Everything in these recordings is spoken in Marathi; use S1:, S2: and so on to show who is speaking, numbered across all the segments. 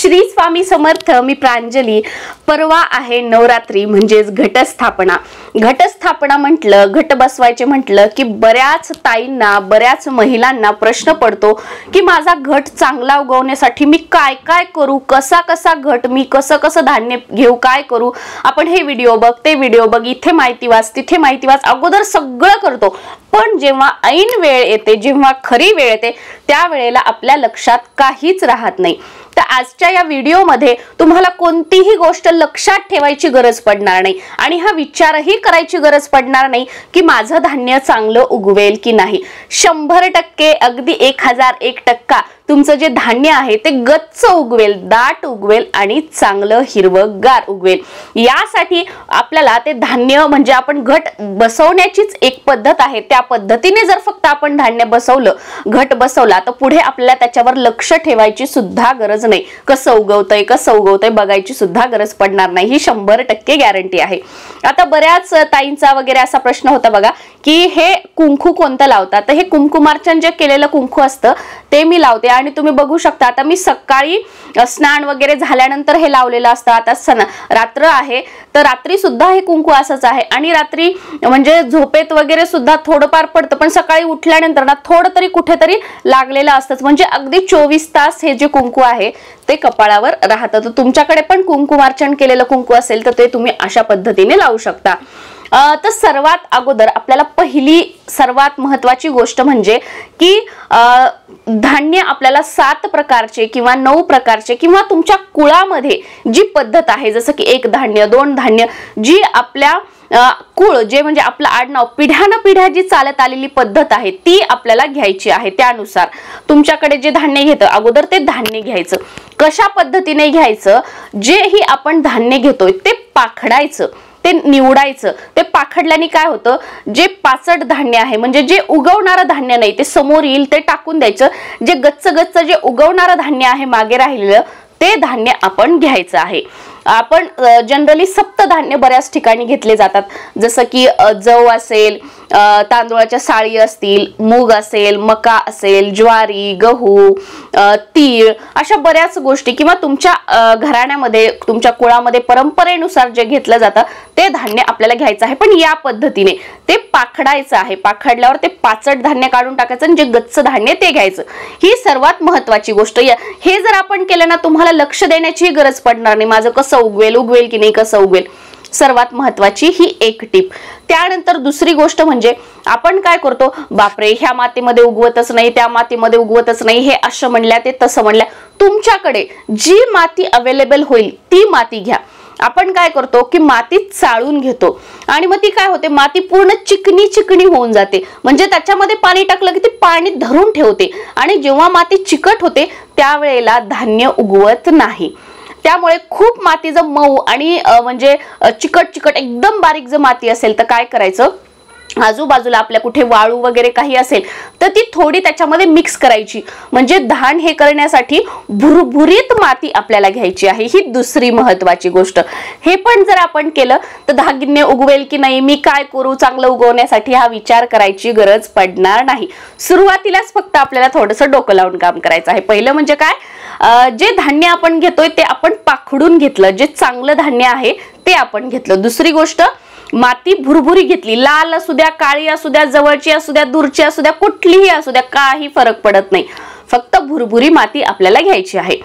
S1: श्री स्वामी समर्थ. मी प्रांजली. परवा आहे नवरात्री म्हणजेच घटस्थापना. घटस्थापना म्हटलं, घट बसवायचे म्हटलं की बऱ्याच ताईंना, बऱ्याच महिलांना प्रश्न पडतो की माझा घट चांगला उगवण्यासाठी मी काय काय करू, कसा कसा घट, मी कसं कसं धान्य घेऊ, काय करू. आपण हे व्हिडिओ बघ, ते व्हिडिओ बघ, इथे माहिती वाच, तिथे माहिती वाच, अगोदर सगळं करतो. पण जेव्हा ऐन वेळ येते, जेव्हा खरी वेळ येते, त्या वेळेला आपल्या लक्षात काहीच राहत नाही. तर आजच्या या व्हिडिओमध्ये तुम्हाला कोणतीही गोष्ट लक्षात ठेवायची गरज पडणार नाही आणि हा विचारही करायची गरज पडणार नाही की माझं धान्य चांगलं उगवेल की नाही. 100% अगदी 1001% तुमचं जे धान्य आहे ते गच्च उगवेल, दाट उगवेल आणि चांगलं हिरवंगार उगवेल. यासाठी आपल्याला ते धान्य म्हणजे आपण घट बसवण्याचीच एक पद्धत आहे. त्या पद्धतीने जर फक्त आपण धान्य बसवलं, घट बसवला, तर पुढे आपल्याला त्याच्यावर लक्ष ठेवायची सुद्धा गरज नाही. कसं उगवतंय बघायची सुद्धा गरज पडणार नाही. ही 100% गॅरंटी आहे. आता बऱ्याच ताईंचा वगैरे असा प्रश्न होता बघा की हे कुंकू कोणतं लावतात. तर हे कुंकुमार्चन जे केलेलं कुंकू असतं ते मी लावते आणि तुम्ही बघू शकता. आता मी सकाळी स्नान वगैरे झाल्यानंतर हे लावलेलं असतं. आता रात्र आहे तर रात्री सुद्धा हे कुंकू असंच आहे आणि रात्री म्हणजे झोपेत वगैरे सुद्धा थोडंफार पडतं, पण सकाळी उठल्यानंतर ना थोडं तरी कुठेतरी लागलेलं असतंच. म्हणजे अगदी 24 तास हे जे कुंकू आहे ते कपाळावर राहतं. तर तुमच्याकडे पण कुंकुमार्चन केलेलं कुंकू असेल तर ते तुम्ही अशा पद्धतीने लावू शकता. तर सर्वात अगोदर आपल्याला पहिली सर्वात महत्वाची गोष्ट म्हणजे की धान्य आपल्याला 7 प्रकारचे किंवा 9 प्रकारचे किंवा तुमच्या कुळामध्ये जी पद्धत आहे, जसं की 1 धान्य 2 धान्य, जी आपल्या कुळ जे म्हणजे आपलं आडनाव पिढ्यानपिढ्या जी चालत आलेली पद्धत आहे ती आपल्याला घ्यायची आहे. त्यानुसार तुमच्याकडे जे धान्य घेतं अगोदर ते धान्य घ्यायचं. कशा पद्धतीने घ्यायचं, जेही आपण धान्य घेतोय ते पाखडायचं, ते निवडायचं. ते पाखडल्याने काय होतं, जे पाचट धान्य आहे म्हणजे जे उगवणारं धान्य नाही ते समोर येईल ते टाकून द्यायचं. जे गच्च गच्च जे उगवणारं धान्य आहे मागे राहिलेलं ते धान्य आपण घ्यायचं आहे. आपण जनरली सप्तधान्य बऱ्याच ठिकाणी घेतले जातात, जसं की जव असेल, तांदूळाच्या साळी असतील, मूग असेल, मका असेल, ज्वारी, गहू, तीळ, अशा बऱ्याच गोष्टी किंवा तुमच्या घराण्यामध्ये तुमच्या कुळामध्ये परंपरेनुसार जे घेतलं जातं ते धान्य आपल्याला घ्यायचं आहे. पण या पद्धतीने ते पाखडायचं आहे. पाखडल्यावर ते पाचट धान्य काढून टाकायचं आणि जे गच्च धान्य ते घ्यायचं. ही सर्वात महत्वाची गोष्ट. हे जर आपण केलं ना तुम्हाला लक्ष देण्याची गरज पडणार नाही. माझं कसं उगवेल की नाही, कसं उगवेल. सर्वात महत्वाची ही एक टिप. त्यानंतर दुसरी गोष्ट म्हणजे आपण काय करतो, बापरे ह्या मातीमध्ये उगवतच नाही, त्या मातीमध्ये उगवतच नाही, हे असं म्हणल्या ते तसं म्हणल्या. तुमच्याकडे जी माती अवेलेबल होईल ती माती घ्या. आपण काय करतो की माती चाळून घेतो आणि मग ती काय होते, माती पूर्ण चिकनी चिकनी होऊन जाते. म्हणजे त्याच्यामध्ये पाणी टाकलं की ती पाणी धरून ठेवते आणि जेव्हा माती चिकट होते त्यावेळेला धान्य उगवत नाही. त्यामुळे खूप माती जर मऊ आणि म्हणजे चिकट चिकट एकदम बारीक जर माती असेल तर काय करायचं, आजूबाजूला आपल्या कुठे वाळू वगैरे काही असेल तर ती थोडी त्याच्यामध्ये मिक्स करायची. म्हणजे धान हे करण्यासाठी भुरभुरीत माती आपल्याला घ्यायची आहे. ही दुसरी महत्वाची गोष्ट. हे पण जर आपण केलं तर धान्य उगवेल की नाही, मी काय करू चांगलं उगवण्यासाठी, हा विचार करायची गरज पडणार नाही. सुरुवातीलाच फक्त आपल्याला थोडंसं डोकं लावून काम करायचं आहे. पहिलं म्हणजे काय, जे धान्य आपण घेतोय ते आपण पाखडून घेतलं, जे चांगलं धान्य आहे ते आपण घेतलं. दुसरी गोष्ट, माती भुरभुरी घेतली. लाल असू द्या, काळी असू द्या, जवळची असू द्या, दूरची असू द्या, कुठलीही असू द्या, काही फरक पडत नाही. फक्त भुरभुरी माती आपल्याला घ्यायची आहे.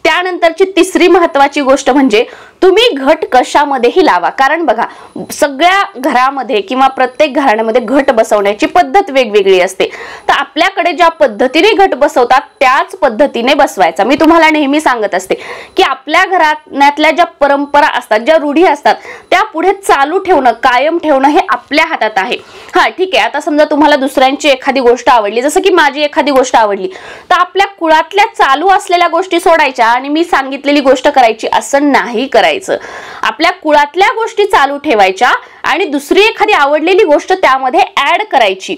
S1: त्यानंतरची तिसरी महत्वाची गोष्ट म्हणजे तुम्ही घट कशामध्येही लावा. कारण बघा सगळ्या घरामध्ये किंवा प्रत्येक घराण्यामध्ये घट बसवण्याची पद्धत वेगवेगळी असते. तर आपल्याकडे ज्या पद्धतीने घट बसवतात त्याच पद्धतीने बसवायचा. मी तुम्हाला नेहमी सांगत असते की आपल्या घरातल्या ज्या परंपरा असतात, ज्या रूढी असतात त्या पुढे चालू ठेवणं, कायम ठेवणं हे आपल्या हातात आहे. हा ठीक आहे, आता समजा तुम्हाला दुसऱ्यांची एखादी गोष्ट आवडली, जसं की माझी एखादी गोष्ट आवडली, तर आपल्या कुळातल्या चालू असलेल्या गोष्टी सोडायच्या आणि मी सांगितलेली गोष्ट करायची असं नाही करायचं. आपल्या कुळातल्या गोष्टी चालू ठेवायच्या आणि दुसरी एखादी आवडलेली गोष्ट त्यामध्ये ऍड करायची,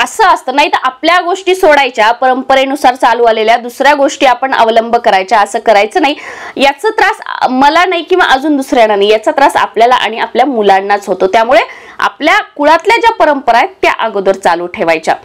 S1: असं असतं. नाही तर आपल्या गोष्टी सोडायच्या, परंपरेनुसार चालू आलेल्या दुसऱ्या गोष्टी आपण अवलंब करायच्या, असं करायचं नाही. याचा त्रास मला नाही किंवा अजून दुसऱ्यांना नाही, याचा त्रास आपल्याला आणि आपल्या मुलांनाच होतो. त्यामुळे आपल्या कुळातल्या ज्या परंपरा आहेत त्या अगोदर चालू ठेवायच्या.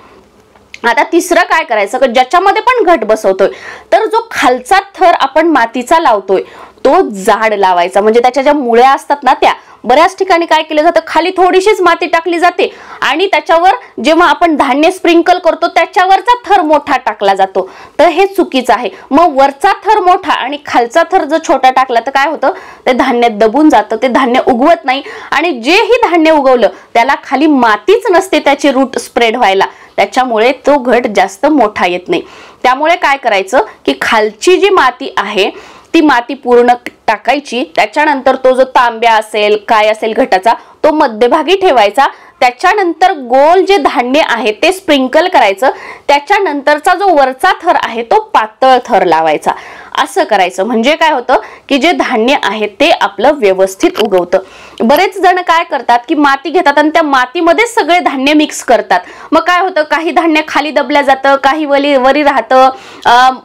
S1: आता तिसरं काय करायचं, ज्याच्यामध्ये पण घट बसवतोय तर जो खालचा थर आपण मातीचा लावतोय तो जाड लावायचा, म्हणजे त्याच्या ज्या मुळ्या असतात ना त्या बऱ्याच ठिकाणी काय केलं जातं, खाली थोडीशीच माती टाकली जाते आणि त्याच्यावर जेव्हा आपण धान्य स्प्रिंकल करतो त्याच्यावरचा थर मोठा टाकला जातो, तर हे चुकीचं आहे. मग वरचा थर मोठा आणि खालचा थर जर छोटा टाकला तर काय होतं, ते धान्य दबून जातं, ते धान्य उगवत नाही आणि जेही धान्य उगवलं त्याला खाली मातीच नसते त्याची रूट स्प्रेड व्हायला, त्याच्यामुळे तो घट जास्त मोठा येत नाही. त्यामुळे काय करायचं की खालची जी माती आहे ती माती पूर्ण टाकायची, त्याच्यानंतर तो जो तांब्या असेल काय असेल घटाचा तो मध्यभागी ठेवायचा, त्याच्यानंतर गोल जे धान्य आहे ते स्प्रिंकल करायचं, त्याच्यानंतरचा जो वरचा थर आहे तो पातळ थर लावायचा. असं करायचं म्हणजे काय होतं की जे धान्य आहे ते आपलं व्यवस्थित उगवतं. बरेच जण काय करतात की माती घेतात आणि त्या मातीमध्ये सगळे धान्य मिक्स करतात, मग काय होतं काही धान्य खाली दबल्या जातं, काही वरी राहतं,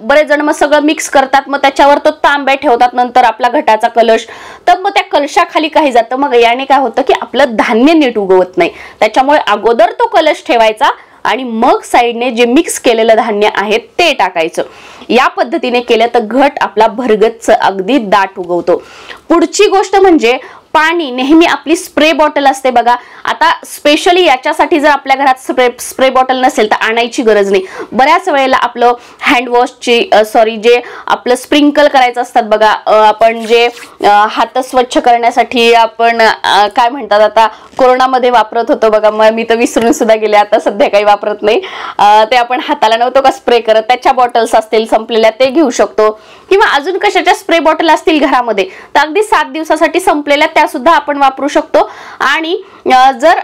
S1: बरेच जण मग सगळं मिक्स करतात, मग त्याच्यावर तो तांब्या ठेवतात नंतर आपला घटाचा कलश, तर मग त्या कलशाखाली काही जातं, मग याने काय होतं की आपलं धान्य नीट उगवत नाही. त्याच्यामुळे अगोदर तो कलश ठेवायचा आणि मग साईडने जे मिक्स केलेलं धान्य आहे ते टाकायचं. या पद्धतीने केलं तर घट आपला भरगच्च अगदी दाट उगवतो. पुढची गोष्ट म्हणजे पाणी. नेहमी आपली स्प्रे बॉटल असते बघा, आता स्पेशली याच्यासाठी जर आपल्या घरात स्प्रे बॉटल नसेल तर आणायची गरज नाही. बऱ्याच वेळेला आपलं हँडवॉशची जे आपलं स्प्रिंकल करायचं असतात बघा, आपण जे हात स्वच्छ करण्यासाठी आपण काय म्हणतात आता कोरोनामध्ये वापरत होतो बघा, मग मी तर विसरून सुद्धा गेले, आता सध्या काही वापरत नाही, ते आपण हाताला नव्हतो का स्प्रे करत, त्याच्या बॉटल्स असतील संपलेल्या ते घेऊ शकतो, किंवा अजून कशाच्या स्प्रे बॉटल असतील घरामध्ये तर अगदी 7 दिवसासाठी संपलेल्या त्या सुद्धा आपण वापरू शकतो. आणि जर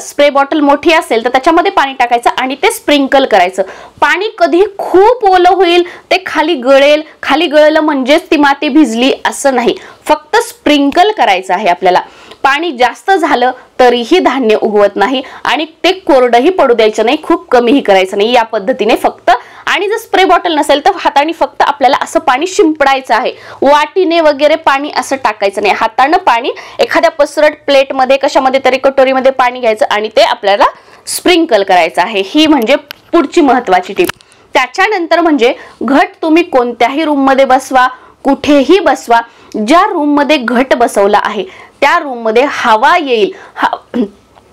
S1: स्प्रे बॉटल मोठी असेल तर त्याच्यामध्ये पाणी टाकायचं आणि ते स्प्रिंकल करायचं. पाणी कधी खूप ओलं होईल ते खाली गळेल, खाली गळलं म्हणजेच ती माती भिजली असं नाही, फक्त स्प्रिंकल करायचं आहे आपल्याला. पाणी जास्त झालं तरीही धान्य उगवत नाही आणि ते कोरडही पडू द्यायचं नाही, खूप कमीही करायचं नाही. या पद्धतीने फक्त, आणि जर स्प्रे बॉटल नसेल तर हाताने फक्त आपल्याला असं पाणी शिंपडायचं आहे, वाटीने वगैरे पाणी असं टाकायचं नाही, हाताने पाणी एखाद्या पसरट प्लेटमध्ये कशामध्ये तरी कटोरीमध्ये पाणी घ्यायचं आणि ते आपल्याला स्प्रिंकल करायचं आहे. ही म्हणजे पुढची महत्वाची टीप. त्याच्यानंतर म्हणजे घट तुम्ही कोणत्याही रूम मध्ये बसवा, कुठेही बसवा, ज्या रूम मध्ये घट बसवला आहे त्या रूम मध्ये हवा येईल,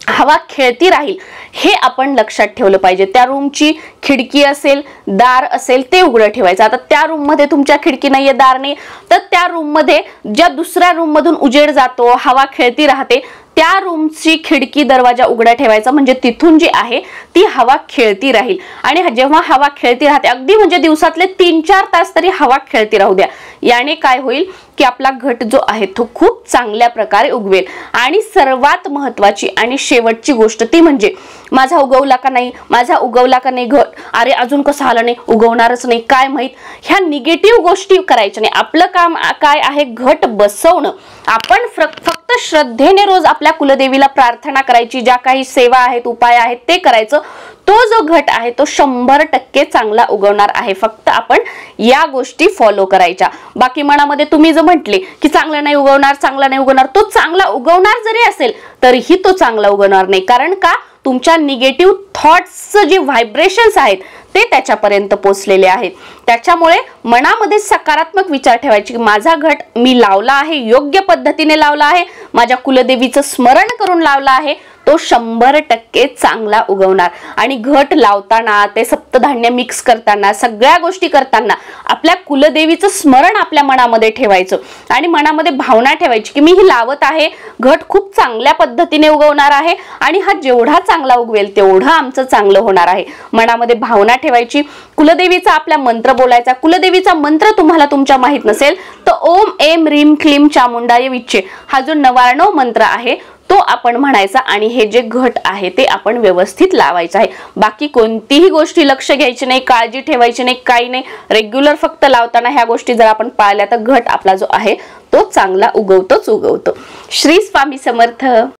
S1: हवा खेळती राहील हे आपण लक्षात ठेवलं पाहिजे. त्या रूमची खिडकी असेल, दार असेल ते उघडं ठेवायचं. आता त्या रूम मध्ये तुमच्या खिडकी नाहीये, दार नाही, तर त्या रूम मध्ये ज्या दुसऱ्या रूम मधून उजेड जातो, हवा खेळती राहते, त्या रूमची खिडकी दरवाजा उघडा ठेवायचा, म्हणजे तिथून जी आहे ती हवा खेळती राहील. आणि जेव्हा हवा खेळती राहते अगदी म्हणजे दिवसातले 3-4 तास तरी हवा खेळती राहू द्या, याने काय होईल की आपला घट जो आहे तो खूप चांगल्या प्रकारे उगवेल. आणि सर्वात महत्वाची आणि शेवटची गोष्ट ती म्हणजे माझा उगवला का नाही, माझा उगवला का नाही घट, अरे अजून कसं आलं नाही, उगवणारच नाही, काय माहित, ह्या निगेटिव्ह गोष्टी करायच्या नाही. आपलं काम काय आहे, घट बसवणं. आपण फक्त श्रद्धेने रोज आपल्या कुलदेवीला प्रार्थना करायची, ज्या काही सेवा आहेत, उपाय आहेत ते करायचं. तो जो घट आहे तो 100% चांगला उगवणार आहे. फक्त आपण या गोष्टी फॉलो करायच्या. बाकी मनामध्ये तुम्ही जर म्हटले की चांगला नाही उगवणार, चांगला नाही उगवणार, तो चांगला उगवणार जरी असेल तरीही तो चांगला उगवणार नाही. कारण का, तुमच्या निगेटिव्ह थॉट्स जे व्हायब्रेशन्स आहेत ते त्याच्यापर्यंत पोहोचलेले आहेत. त्याच्यामुळे मनामध्ये सकारात्मक विचार ठेवायचे की माझा घट मी लावला आहे, योग्य पद्धतीने लावला आहे, माझ्या कुलदेवीचं स्मरण करून लावला आहे, तो 100% चांगला उगवणार. आणि घट लावताना, ते सप्तधान्य मिक्स करताना, सगळ्या गोष्टी करताना आपल्या कुलदेवीचं स्मरण आपल्या मनामध्ये ठेवायचं आणि मनामध्ये भावना ठेवायची की मी ही लावत आहे, घट खूप चांगल्या पद्धतीने उगवणार आहे आणि हा जेवढा चांगला उगवेल तेवढं आमचं चांगलं होणार आहे. मनामध्ये भावना ठेवायची. कुलदेवीचा आपला मंत्र बोलायचा. कुलदेवीचा मंत्र तुम्हाला तुमच्या माहित नसेल तर ओम ऐं ह्रीं क्लीं चामुंडाय विच्चे हा जो 99 मंत्र आहे तो आपण म्हणायचा आणि हे जे घट आहे ते आपण व्यवस्थित लावायचं आहे. बाकी कोणतीही गोष्टी लक्ष घ्यायची नाही, काळजी ठेवायची नाही, काही नाही. रेग्युलर फक्त लावताना ह्या गोष्टी जर आपण पाळल्या तर घट आपला जो आहे तो चांगला उगवतो. श्री स्वामी समर्थ.